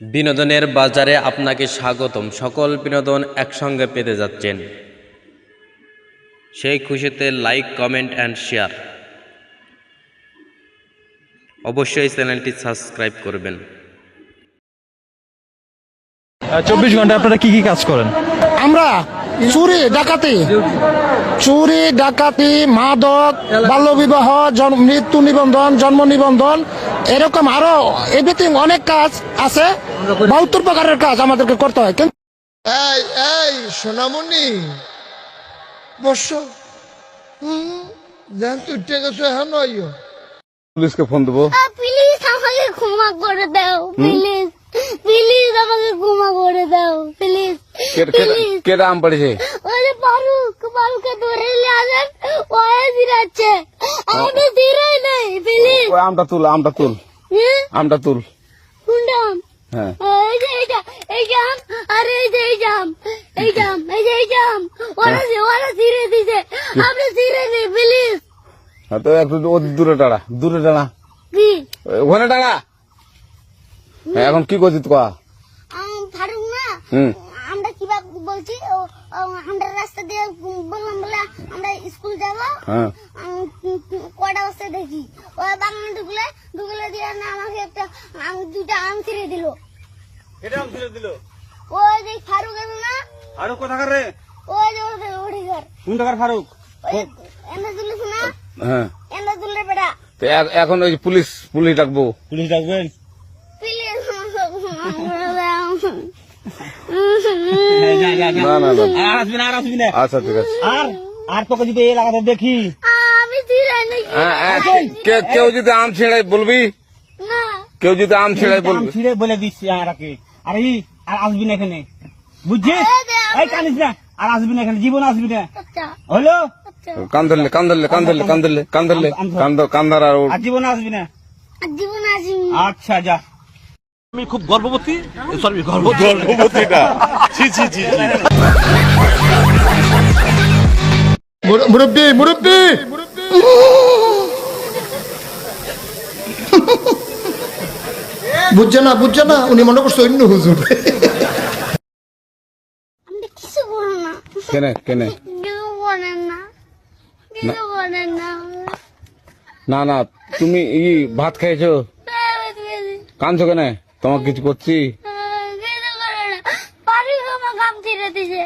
বিনোদনের বাজারে আপনাকে স্বাগতম। সকল বিনোদন একসঙ্গে পেতে যাচ্ছেন, সেই খুশিতে লাইক, কমেন্ট অ্যান্ড শেয়ার। অবশ্যই চ্যানেলটি সাবস্ক্রাইব করবেন। 24 ঘন্টা আপনারা কি কি কাজ করেন? আমরা চুরি ডাকাতি, মাদক, বাল্যবিবাহ, মৃত্যু নিবন্ধন, জন্ম নিবন্ধন, এরকম আরো এভরিথিং অনেক কাজ আছে। 72 প্রকারের কাজ আমাদেরকে করতে হয়। কিন্তু এই সোনামণি বস, জান তুই টেকেছো এখন আইও। পুলিশকে ফোন দেবো। প্লিজ আমাকে ক্ষমা করে দাও, প্লিজ প্লিজ আমাকে ক্ষমা করে দাও, প্লিজ প্লিজ। কেটা আম পড়েছে? ওই ফারুককে ধরে নিয়ে আসেন, ও দিরাচ্ছে, আমি দিরাই নাই, প্লিজ। ওই আমটা তুল আমটা তুল। কোনটা আম? হ্যাঁ, এই যে এই জাম, আর এই যে এই জাম, এই জাম ওরা ধীরে দিছে, আপনি ধীরে নেই, প্লিজ। তো একটু দূরে টাড়া কি ওখানে টাড়া। এখন কি করছিস কয়া? ফারুক না, আমরা কিভাবে বলছি, আমরা রাস্তা দিয়ে বললাম বলে আমরা স্কুল যাবো, কটা বস্তা দেখি ওই বাগানে ঢুকলে দিয়ে না আমাকে দুটা আম ছিঁড়ে দিল। ওই যে ফারুক এলো না, ফারুক কোথাকার রে? ওই যে ওঠে ঘর, কোন টাকার ফারুক? এনে তুলিস না, হ্যাঁ, এনে তুললে বেটা। তো এখন ওই পুলিশ ডাকবো। পুলিশ ডাকবেন? প্লিজ না আর আসবি না। আচ্ছা ঠিক আছে। আর তোকে যদি এই লাগাতে দেখি, আমি ছিঁড়াই নাকি কেউ যদি আম ছেড়াই বলবি, না, কেউ যদি আম ছেড়াই বলবি। ছিঁড়ে বলে দিচ্ছি আমাকে। আর আসবি না এখানে, বুঝছিস? এই কানিস না, আর আসবি না এখানে, জীবন আসবি না, আচ্ছা হলো? কান ধরলে কান্দার আর আর জীবন আসবি না। জীবন আসিনি। আচ্ছা যা। আমি খুব গর্ববতী, গর্ভবতীটা মুরব্বী বুঝছে না উনি মনে করছে অন্য হুজুর। আমি কিছু বলো না, কেনে কিছু বলেন না, কিছু বলেন না। না তুমি ভাত খাইছো? কাঁদছো কেন? তোমাকে কিছু করছি? কিছু করে না, পারি আমার কাম ছিঁড়ে দিছে।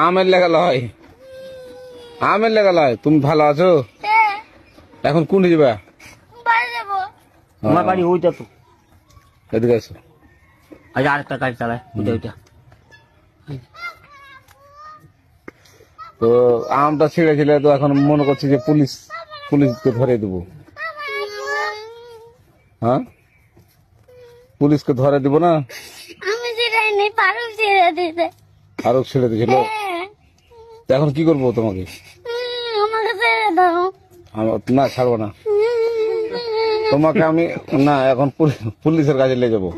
আমের লেগাল হয়। তুমি ভালো আছো? এখন কোন যাবে? বাড়ি যাবো। আমার বাড়ি ওইটা তো। এদিকে আসো। আচ্ছা, আরেকটা গাড়ি চালায় ওইটা। তো আমটা ছিঁড়েছিলে, তো এখন মনে করছি যে পুলিশকে ধরে দেবো। হ্যাঁ, পুলিশকে ধরে দিব না? আমি ছিঁড়াই নেই, পারুক ছিঁড়ে দিছে। আরো ছেড়ে দিয়েছিল। এখন কি করবো তোমাকে? আমাকে ছেড়ে দাও। না, ছাড়বো না তোমাকে আমি। না, এখন পুলিশের কাছে নিয়ে যাবো।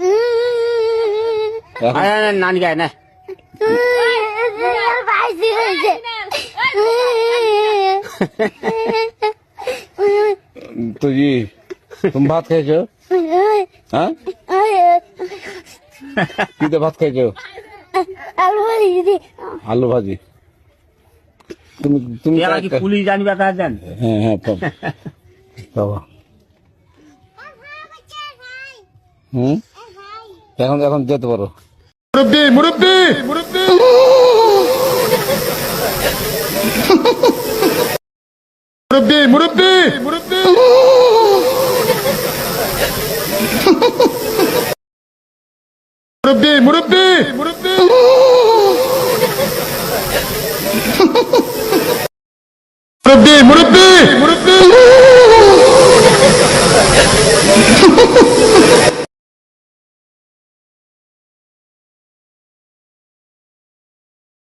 নানি গায়ে না। ভাই ছিঁড়েছে। তো তুমি ভাত খাইছো? হ্যাঁ, কি দিয়ে ভাত খাইছো? আলু ভাজি। তুমি কি পুলিশ জানবে তা জান? হ্যাঁ বাবা। এখন যেতে পারো। মুরব্বী মুরব্বী